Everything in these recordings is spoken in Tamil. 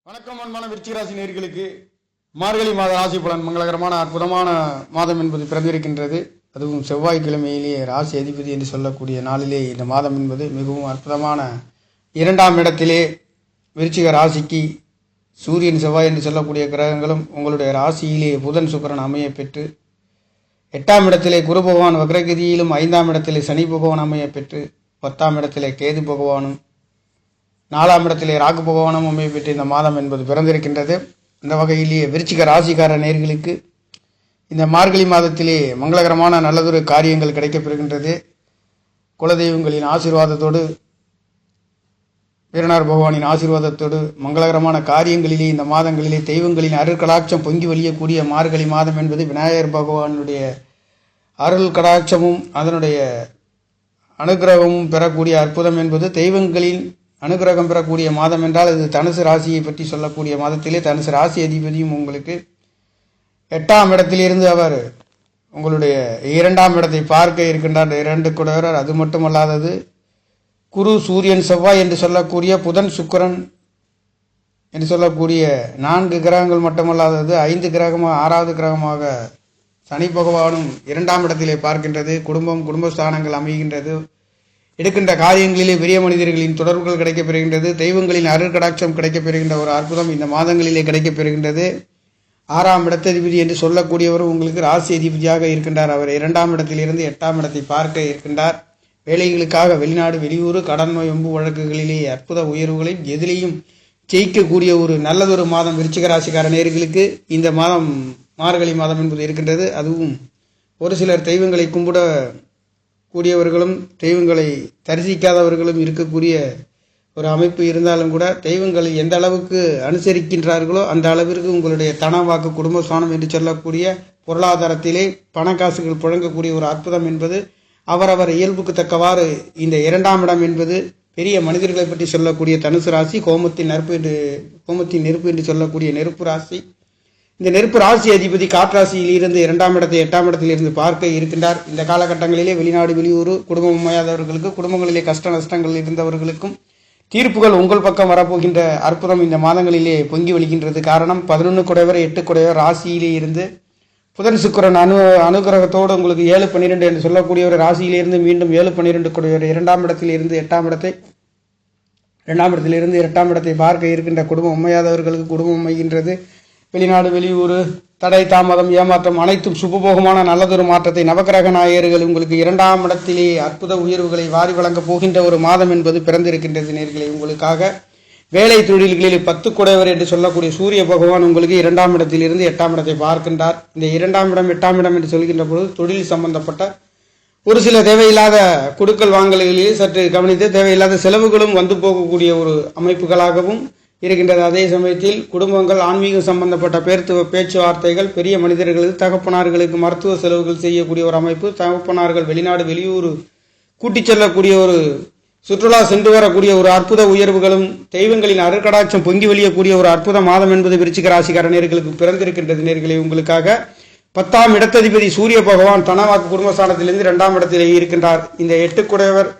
வணக்கம் அன்பான விருச்சிகராசி நேயர்களுக்கு மார்கழி மாத ராசி பலன் மங்களகரமான அற்புதமான மாதம் என்பது பிறந்திருக்கின்றது. அதுவும் செவ்வாய்க்கிழமையிலேயே ராசி அதிபதி என்று சொல்லக்கூடிய நாளிலே இந்த மாதம் என்பது மிகவும் அற்புதமான இரண்டாம் இடத்திலே விருச்சிக ராசிக்கு சூரியன் செவ்வாய் என்று சொல்லக்கூடிய கிரகங்களும் உங்களுடைய ராசியிலே புதன் சுக்கிரன் அமைய பெற்று 8ஆம் இடத்திலே குரு பகவான் வக்ரகதியிலும் 5ஆம் இடத்திலே சனி பகவான் அமைய பெற்று 10ஆம் இடத்திலே கேது பகவானும் 4ஆம் இடத்திலே ராகு பகவானும் அமைய பெற்று இந்த மாதம் என்பது பிறந்திருக்கின்றது. இந்த வகையிலேயே விருச்சிக ராசிக்கார நேயர்களுக்கு இந்த மார்கழி மாதத்திலே மங்களகரமான நல்லதொரு காரியங்கள் கிடைக்கப்பெறுகின்றது. குலதெய்வங்களின் ஆசீர்வாதத்தோடு வீரனார் பகவானின் ஆசீர்வாதத்தோடு மங்களகரமான காரியங்களிலே இந்த மாதங்களிலே தெய்வங்களின் அருள் கடாட்சம் பொங்கி வழியக்கூடிய மார்கழி மாதம் என்பது விநாயகர் பகவானுடைய அருள் கடாட்சமும் அதனுடைய அனுகிரகமும் பெறக்கூடிய அற்புதம் என்பது தெய்வங்களின் அனுகிரகம் பெறக்கூடிய மாதம் என்றால் இது தனுசு ராசியை பற்றி சொல்லக்கூடிய மாதத்திலே தனுசு ராசி அதிபதியும் உங்களுக்கு 8ஆம் இடத்திலிருந்து அவர் உங்களுடைய 2ஆம் இடத்தை பார்க்க இருக்கின்றார். 2 குடையவர். அது மட்டுமல்லாதது குரு சூரியன் செவ்வாய் என்று சொல்லக்கூடிய புதன் சுக்கிரன் என்று சொல்லக்கூடிய 4 கிரகங்கள் மட்டுமல்லாதது 5 கிரகமாக 6வது கிரகமாக சனி பகவானும் 2ஆம் இடத்திலே பார்க்கின்றது. குடும்பஸ்தானங்கள் அமைகின்றது. எடுக்கின்ற காரியங்களிலே பெரிய மனிதர்களின் தொடர்புகள் கிடைக்கப்பெறுகின்றது. தெய்வங்களின் அருள் கடாட்சம் கிடைக்கப்பெறுகின்ற ஒரு அற்புதம் இந்த மாதங்களிலே கிடைக்கப்பெறுகின்றது. 6ஆம் இடத்ததிபதி என்று சொல்லக்கூடியவர் உங்களுக்கு ராசி அதிபதியாக இருக்கின்றார். அவர் 2ஆம் இடத்திலிருந்து 8ஆம் இடத்தை பார்க்க இருக்கின்றார். வேலைகளுக்காக வெளிநாடு வெளியூர் கடன் நோய் வம்பு வழக்குகளிலே அற்புத உயர்வுகளையும் எதிலையும் ஜெயிக்கக்கூடிய ஒரு நல்லதொரு மாதம் விருச்சிக ராசிக்கார நேயர்களுக்கு இந்த மாதம் மார்கழி மாதம் என்பது இருக்கின்றது. அதுவும் ஒரு சிலர் தெய்வங்களை கும்பிட கூடியவர்களும் தெய்வங்களை தரிசிக்காதவர்களும் இருக்கக்கூடிய ஒரு அமைப்பு இருந்தாலும் கூட தெய்வங்களை எந்த அளவுக்கு அனுசரிக்கின்றார்களோ அந்த அளவிற்கு உங்களுடைய தனவாக்கு குடும்பஸ்தானம் என்று சொல்லக்கூடிய பொருளாதாரத்திலே பணக்காசுகள் புழங்கக்கூடிய ஒரு அற்புதம் என்பது அவரவர் இயல்புக்கு தக்கவாறு இந்த 2ஆம் இடம் என்பது பெரிய மனிதர்களை பற்றி சொல்லக்கூடிய தனுசு ராசி கோமத்தின் நெருப்பு என்று சொல்லக்கூடிய நெருப்பு ராசி. இந்த நெருப்பு ராசி அதிபதி காற்றாசியில் இருந்து 2ஆம் இடத்தை 8ஆம் இடத்திலிருந்து பார்க்க இருக்கின்றார். இந்த காலகட்டங்களிலே வெளிநாடு வெளியூர் குடும்பம் அமையாதவர்களுக்கு குடும்பங்களிலே கஷ்ட நஷ்டங்கள் இருந்தவர்களுக்கும் தீர்ப்புகள் உங்கள் பக்கம் வரப்போகின்ற அற்புதம் இந்த மாதங்களிலே பொங்கி வழிகின்றது. காரணம் 11 குடையவர் 8 குடையவர் ராசியிலே இருந்து புதன் சுக்கிரன் அனுகிரகத்தோடு உங்களுக்கு 7-12 என்று சொல்லக்கூடிய ஒரு ராசியிலிருந்து மீண்டும் 7-12 குடையவர் 2ஆம் இடத்திலிருந்து 8ஆம் இடத்தை 2ஆம் இடத்திலிருந்து 8ஆம் இடத்தை பார்க்க இருக்கின்ற குடும்பம் அமையாதவர்களுக்கு குடும்பம் அமைகின்றது. வெளிநாடு வெளியூர் தடை தாமதம் ஏமாற்றம் அனைத்தும் சுபபோகமான நல்லதொரு மாற்றத்தை நவகிரக நாயகர்கள் உங்களுக்கு 2ஆம் இடத்திலே அற்புத உயர்வுகளை வாரி வழங்கப் போகின்ற ஒரு மாதம் என்பது பிறந்திருக்கின்றது. நேயர்களே, உங்களுக்காக வேலை தொழில்களில் 10 குடையவர் என்று சொல்லக்கூடிய சூரிய பகவான் உங்களுக்கு 2ஆம் இடத்திலிருந்து 8ஆம் இடத்தை பார்க்கின்றார். இந்த 2ஆம் இடம் 8ஆம் இடம் என்று சொல்கின்ற பொழுது தொழில் சம்பந்தப்பட்ட ஒரு சில தேவையில்லாத கொடுக்கல் வாங்கல்களிலே சற்று கவனித்து தேவையில்லாத செலவுகளும் வந்து போகக்கூடிய ஒரு அமைப்புகளாகவும் இருக்கின்றது. அதே சமயத்தில் குடும்பங்கள் ஆன்மீகம் சம்பந்தப்பட்ட பேச்சுவார்த்தைகள் பெரிய மனிதர்களுக்கு தகப்பனார்களுக்கு மருத்துவ செலவுகள் செய்யக்கூடிய ஒரு அமைப்பு, தகப்பனார்கள் வெளிநாடு வெளியூர் கூட்டிச் செல்லக்கூடிய ஒரு சுற்றுலா சென்று வரக்கூடிய ஒரு அற்புத உயர்வுகளும் தெய்வங்களின் அருட்கடாட்சம் பொங்கி வழியக்கூடிய ஒரு அற்புத மாதம் என்பது விருச்சிக ராசிக்கார நேயர்களுக்கு பிறந்திருக்கின்றது. நேயர்களே, உங்களுக்காக 10ஆம் இடத்ததிபதி சூரிய பகவான் தனவாக்கு குடும்பஸ்தானத்திலிருந்து 2ஆம் இடத்திலே இருக்கின்றார். இந்த 8 குடையவர்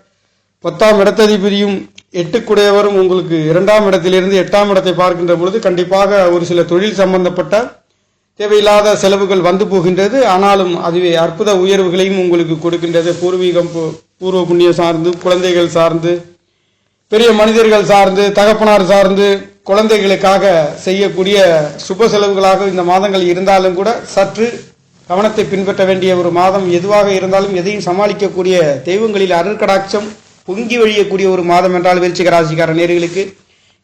10ஆம் இடத்ததிபதியும் 8 குடையவரும் உங்களுக்கு 2ஆம் இடத்திலிருந்து 8ஆம் இடத்தை பார்க்கின்ற பொழுது கண்டிப்பாக ஒரு சில தொழில் சம்பந்தப்பட்ட தேவையில்லாத செலவுகள் வந்து போகின்றது. ஆனாலும் அதுவே அற்புத உயர்வுகளையும் உங்களுக்கு கொடுக்கின்றது. பூர்வ புண்ணியம் சார்ந்து குழந்தைகள் சார்ந்து பெரிய மனிதர்கள் சார்ந்து தகப்பனார் சார்ந்து குழந்தைகளுக்காக செய்யக்கூடிய சுப செலவுகளாக இந்த மாதங்கள் இருந்தாலும் கூட சற்று கவனத்தை பின்பற்ற வேண்டிய ஒரு மாதம். எதுவாக இருந்தாலும் எதையும் சமாளிக்கக்கூடிய தெய்வங்களில் அருட்கடாட்சம் பொங்கி வழியக்கூடிய ஒரு மாதம் என்றால் விருச்சிக ராசிக்கார நேயர்களுக்கு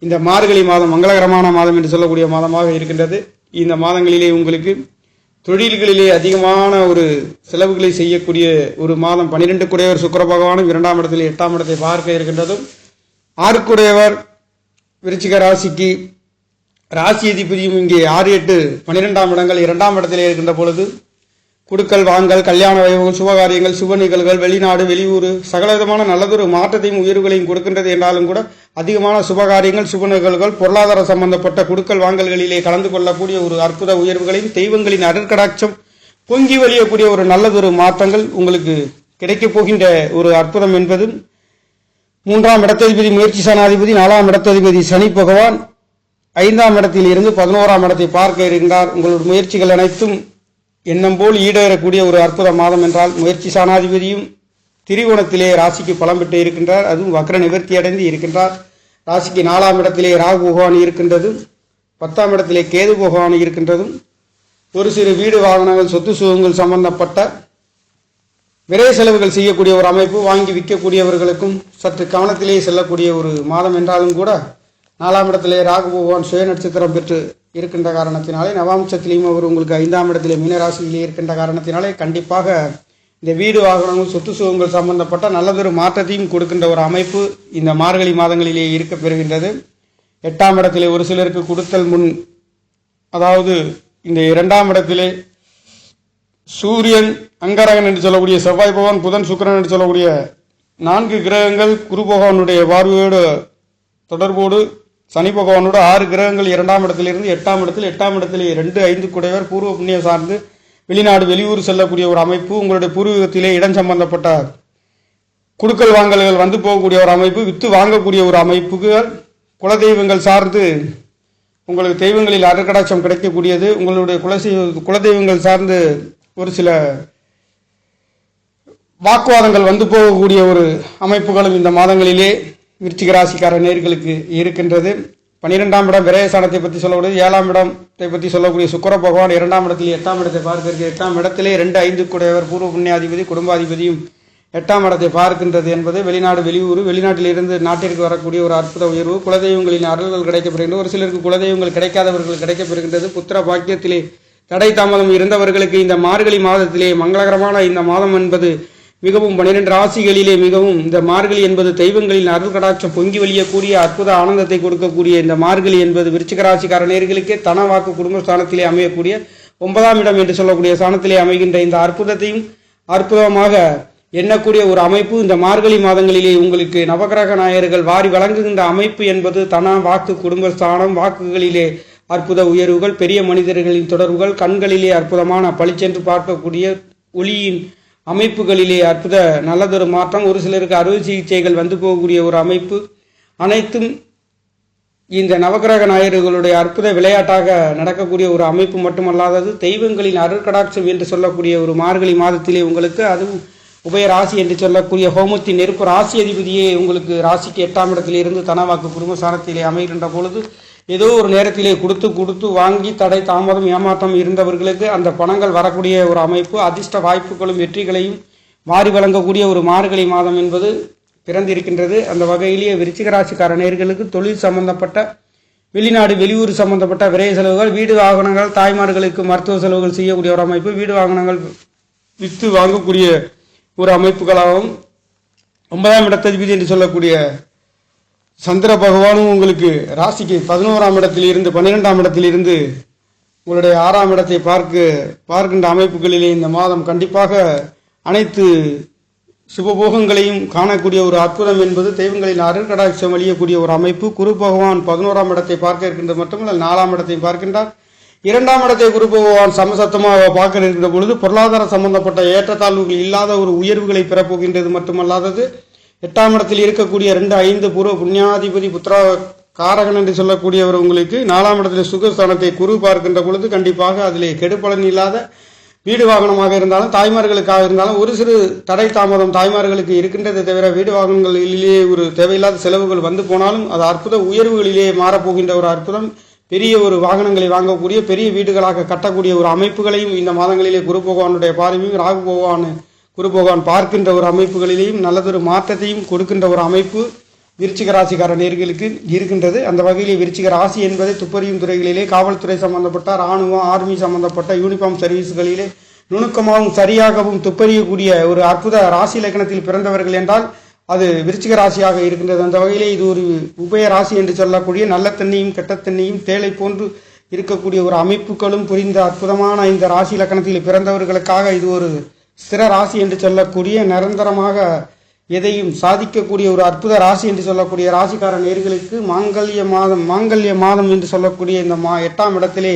இந்த மார்கழி மாதம் மங்களகரமான மாதம் என்று சொல்லக்கூடிய மாதமாக இருக்கின்றது. இந்த மாதங்களிலே உங்களுக்கு தொழில்களிலே அதிகமான ஒரு செலவுகளை செய்யக்கூடிய ஒரு மாதம். 12 குடையவர் சுக்கிர பகவானும் 2ஆம் இடத்தில் 8ஆம் இடத்தை பார்க்க இருக்கின்றதும் 6 குடையவர் விருச்சிக ராசிக்கு ராசி அதிபதியும் இங்கே 6, 8, 12ஆம் இடங்கள் 2ஆம் இடத்திலே இருக்கின்ற பொழுது குடுக்கல் வாங்கல் கல்யாண வைபவம் சுபகாரியங்கள் சுப நிகழ்வுகள் வெளிநாடு வெளியூர் சகலவிதமான நல்லதொரு மாற்றத்தையும் உயர்வுகளையும் கொடுக்கின்றது. என்றாலும் கூட அதிகமான சுபகாரியங்கள் சுப நிகழ்வுகள் பொருளாதார சம்பந்தப்பட்ட குடுக்கல் வாங்கல்களிலே கலந்து கொள்ளக்கூடிய ஒரு அற்புத உயர்வுகளையும் தெய்வங்களின் அருட்கடாட்சம் பொங்கி வழியக்கூடிய ஒரு நல்லதொரு மாற்றங்கள் உங்களுக்கு கிடைக்கப் போகின்ற ஒரு அற்புதம் என்பது 3ஆம் இடத்ததிபதி முயற்சி சனாதிபதி 4ஆம் இடத்ததிபதி சனி பகவான் 5ஆம் இடத்தில் இருந்து 11ஆம் இடத்தை பார்க்க இருக்கின்றார். உங்களுடைய முயற்சிகள் அனைத்தும் எண்ணம் போல் ஈடேறக்கூடிய ஒரு அற்புத மாதம் என்றால் முயற்சி சாணாதிபதியும் திரிகோணத்திலே ராசிக்கு பலம் பெற்று இருக்கின்றார். அதுவும் வக்ர நிவர்த்தி அடைந்து இருக்கின்றார். ராசிக்கு 4ஆம் இடத்திலே ராகு பகவான் இருக்கின்றதும் 10ஆம் இடத்திலே கேது பகவான் இருக்கின்றதும் ஒரு சிறு வீடு வாகனங்கள் சொத்து சுகங்கள் சம்பந்தப்பட்ட விரை செலவுகள் செய்யக்கூடிய ஒரு அமைப்பு, வாங்கி விற்கக்கூடியவர்களுக்கும் சற்று கவனத்திலே செல்லக்கூடிய ஒரு மாதம் என்றாலும் கூட 4ஆம் இடத்திலே ராகு பகவான் சுய நட்சத்திரம் பெற்று இருக்கின்ற காரணத்தினாலே நவாம்சத்திலேயும் அவர் உங்களுக்கு 5ஆம் இடத்திலே மீனராசியிலே இருக்கின்ற காரணத்தினாலே கண்டிப்பாக இந்த வீடு வாகனங்கள் சொத்து சுகங்கள் சம்பந்தப்பட்ட நல்லதொரு மாற்றத்தையும் கொடுக்கின்ற ஒரு அமைப்பு இந்த மார்கழி மாதங்களிலே இருக்க பெறுகின்றது. 8ஆம் இடத்திலே ஒரு சிலருக்கு கொடுத்தல் முன், அதாவது இந்த 2ஆம் இடத்திலே சூரியன், அங்கரகன் என்று சொல்லக்கூடிய செவ்வாய் பகவான், புதன், சுக்கிரன் என்று சொல்லக்கூடிய 4 கிரகங்கள் குரு பகவானுடைய பார்வையோடு தொடர்போடு சனி பகவானோட 6 கிரகங்கள் 2ஆம் இடத்திலிருந்து 8ஆம் இடத்தில் 8ஆம் இடத்திலே 2, 5 கூடையவர் பூர்வ புண்ணியம் சார்ந்து வெளிநாடு வெளியூர் செல்லக்கூடிய ஒரு அமைப்பு, உங்களுடைய பூர்வீகத்திலே இடம் சம்பந்தப்பட்ட குடுக்கல் வாங்கல்கள் வந்து போகக்கூடிய ஒரு அமைப்பு, வித்து வாங்கக்கூடிய ஒரு அமைப்புகள், குலதெய்வங்கள் சார்ந்து உங்களுக்கு தெய்வங்களில் அருட்கடாட்சம் கிடைக்கக்கூடியது, உங்களுடைய குலதெய்வங்கள் சார்ந்து ஒரு சில வாக்குவாதங்கள் வந்து போகக்கூடிய ஒரு அமைப்புகளும் இந்த மாதங்களிலே விருச்சிக ராசிக்கார நேர்களுக்கு இருக்கின்றது. 12ஆம் இடம் விரயஸ்தானத்தை பற்றி சொல்லக்கூடியது. 7ஆம் இடத்தை பற்றி சொல்லக்கூடிய சுக்கிர பகவான் 2ஆம் இடத்தில் 8ஆம் இடத்தை பார்க்க இருக்கிறது. 8ஆம் இடத்திலே 2, 5 கூடையவர் பூர்வ புண்ணியாதிபதி குடும்பாதிபதியும் 8ஆம் இடத்தை பார்க்கின்றது என்பது வெளிநாடு வெளியூர், வெளிநாட்டிலிருந்து நாட்டிற்கு வரக்கூடிய ஒரு அற்புத உயர்வு, குலதெய்வங்களின் அருள்கள் கிடைக்கப்பெறுகின்றது. ஒரு சிலருக்கு குலதெய்வங்கள் கிடைக்காதவர்கள் கிடைக்கப்பெறுகின்றது. புத்திர பாக்கியத்திலே தடை தாமதம் இருந்தவர்களுக்கு இந்த மார்கழி மாதத்திலே மங்களகரமான இந்த மாதம் என்பது மிகவும் 12 ராசிகளிலே மிகவும் இந்த மார்கழி என்பது தெய்வங்களின் அருள் கடாட்சம் பொங்கி வழியக்கூடிய அற்புத ஆனந்தத்தை கொடுக்கக்கூடிய இந்த மார்கழி என்பது விருச்சிக ராசிக்கார நேயர்களுக்கே தன வாக்கு குடும்ப ஸ்தானத்திலே அமையக்கூடிய 9ஆம் இடம் என்று சொல்லக்கூடிய ஸ்தானத்திலே அமைகின்ற இந்த அற்புதத்தையும் அற்புதமாக எண்ணக்கூடிய ஒரு அமைப்பு இந்த மார்கழி மாதங்களிலே உங்களுக்கு நவகிரக நாயர்கள் வாரி வழங்குகின்ற அமைப்பு என்பது தன வாக்கு குடும்பஸ்தானம், வாக்குகளிலே அற்புத உயர்வுகள், பெரிய மனிதர்களின் தொடர்புகள், கண்களிலே அற்புதமான பளிச்சென்று பார்க்கக்கூடிய ஒளியின் அமைப்புகளிலே அற்புத நல்லதொரு மாற்றம், ஒரு சிலருக்கு அறுவை சிகிச்சைகள் வந்து போகக்கூடிய ஒரு அமைப்பு, அனைத்தும் இந்த நவகிரக நாயர்களுடைய அற்புத விளையாட்டாக நடக்கக்கூடிய ஒரு அமைப்பு மட்டுமல்லாதது தெய்வங்களின் அருட்கடாட்சம் என்று சொல்லக்கூடிய ஒரு மார்கழி மாதத்திலே உங்களுக்கு அதுவும் உபய ராசி என்று சொல்லக்கூடிய ஹோமத்தின் நெருப்பு ராசி அதிபதியே உங்களுக்கு ராசிக்கு 8ஆம் இடத்திலிருந்து தனவாக்கு குடும்ப சாரத்திலே அமைகின்ற பொழுது ஏதோ ஒரு நேரத்திலே கொடுத்து வாங்கி தடை தாமதம் ஏமாற்றம் இருந்தவர்களுக்கு அந்த பணங்கள் வரக்கூடிய ஒரு அமைப்பு, அதிர்ஷ்ட வாய்ப்புகளும் வெற்றிகளையும் மாறி வழங்கக்கூடிய ஒரு மார்கழி மாதம் என்பது பிறந்திருக்கின்றது. அந்த வகையிலேயே விருச்சிக ராசிக்கார நேயர்களுக்கு தொழில் சம்பந்தப்பட்ட வெளிநாடு வெளியூர் சம்பந்தப்பட்ட விரைய செலவுகள், வீடு வாகனங்கள், தாய்மார்களுக்கு மருத்துவ செலவுகள் செய்யக்கூடிய ஒரு அமைப்பு, வீடு வாகனங்கள் விற்று வாங்கக்கூடிய ஒரு அமைப்புகளாகவும் 9ஆம் இடத்ததிபதி என்று சொல்லக்கூடிய சந்திர பகவானும் உங்களுக்கு ராசிக்கு 11ஆம் இடத்திலிருந்து 12ஆம் இடத்திலிருந்து உங்களுடைய 6ஆம் இடத்தை பார்க்கின்ற அமைப்புகளிலே இந்த மாதம் கண்டிப்பாக அனைத்து சுபபோகங்களையும் காணக்கூடிய ஒரு அற்புதம் என்பது தெய்வங்களின் அருட்கடாட்சம் அளியக்கூடிய ஒரு அமைப்பு. குரு பகவான் 11ஆம் இடத்தை பார்க்க இருக்கின்றது மட்டுமல்ல 4ஆம் இடத்தை பார்க்கின்றார். 2ஆம் இடத்தை குரு பகவான் சமசத்தமாக பார்க்க இருக்கின்ற பொழுது பொருளாதார சம்பந்தப்பட்ட ஏற்றத்தாழ்வுகள் இல்லாத ஒரு உயர்வுகளை பெறப்போகின்றது மட்டுமல்லாதது 8ஆம் இடத்தில் இருக்கக்கூடிய 2, 5 பூர்வ புண்ணியாதிபதி புத்திர காரகன் என்று சொல்லக்கூடியவர் உங்களுக்கு 4ஆம் இடத்தில் சுகஸ்தானத்தை குரு பார்க்கின்ற பொழுது கண்டிப்பாக அதிலே கெடுபலன் இல்லாத வீடு வாகனமாக இருந்தாலும் தாய்மார்களுக்காக இருந்தாலும் ஒரு சிறு தடை தாமதம் தாய்மார்களுக்கு இருக்கின்றதை தவிர வீடு வாகனங்களிலே ஒரு தேவையில்லாத செலவுகள் வந்து போனாலும் அது அற்புத உயர்வுகளிலே மாறப்போகின்ற ஒரு அற்புதம், பெரிய ஒரு வாகனங்களை வாங்கக்கூடிய பெரிய வீடுகளாக கட்டக்கூடிய ஒரு அமைப்புகளையும் இந்த மாதங்களிலே குரு பகவானுடைய பார்வையும் ராகு பகவான் குரு பகவான் பார்க்கின்ற ஒரு அமைப்புகளிலேயும் நல்லதொரு மாற்றத்தையும் கொடுக்கின்ற ஒரு அமைப்பு விருச்சிக ராசிக்கார நேயர்களுக்கு இருக்கின்றது. அந்த வகையிலே விருச்சிக ராசி என்பதை துப்பறியும் துறைகளிலே காவல்துறை சம்பந்தப்பட்ட இராணுவம் ஆர்மி சம்பந்தப்பட்ட யூனிஃபார்ம் சர்வீஸ்களிலே நுணுக்கமாகவும் சரியாகவும் துப்பறியக்கூடிய ஒரு அற்புத ராசி இலக்கணத்தில் பிறந்தவர்கள் என்றால் அது விருச்சிக ராசியாக இருக்கின்றது. அந்த வகையிலே இது ஒரு உபய ராசி என்று சொல்லக்கூடிய நல்ல தண்ணியும் கெட்ட தண்ணியும் தேலை போன்று இருக்கக்கூடிய ஒரு அமைப்புகளும் புரிந்த அற்புதமான இந்த ராசி இலக்கணத்தில் பிறந்தவர்களுக்காக இது ஒரு ஸ்திர ராசி என்று சொல்லக்கூடிய நிரந்தரமாக எதையும் சாதிக்கக்கூடிய ஒரு அற்புத ராசி என்று சொல்லக்கூடிய ராசிக்கார நேயர்களுக்கு மாங்கல்ய மாதம் என்று சொல்லக்கூடிய இந்த 8ஆம் இடத்திலே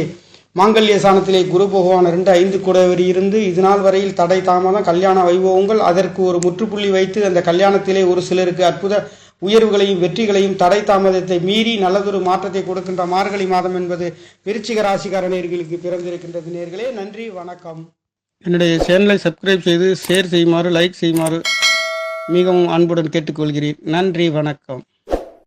மாங்கல்ய சாணத்திலே குரு பகவான் 2, 5 கூடவர் இருந்து இதுநாள் வரையில் தடை தாமதம் கல்யாண வைபவங்கள் அதற்கு ஒரு முற்றுப்புள்ளி வைத்து அந்த கல்யாணத்திலே ஒரு சிலருக்கு அற்புத உயர்வுகளையும் வெற்றிகளையும் தடை தாமதத்தை மீறி நல்லதொரு மாற்றத்தை கொடுக்கின்ற மார்கழி மாதம் என்பது விருச்சிக ராசிக்கார நேயர்களுக்கு பிறந்திருக்கின்றது. நேயர்களே, நன்றி, வணக்கம். என்னுடைய சேனலை சப்ஸ்கிரைப் செய்து ஷேர் செய்யுமாறு, லைக் செய்யுமாறு மிகவும் அன்புடன் கேட்டுக்கொள்கிறேன். நன்றி, வணக்கம்.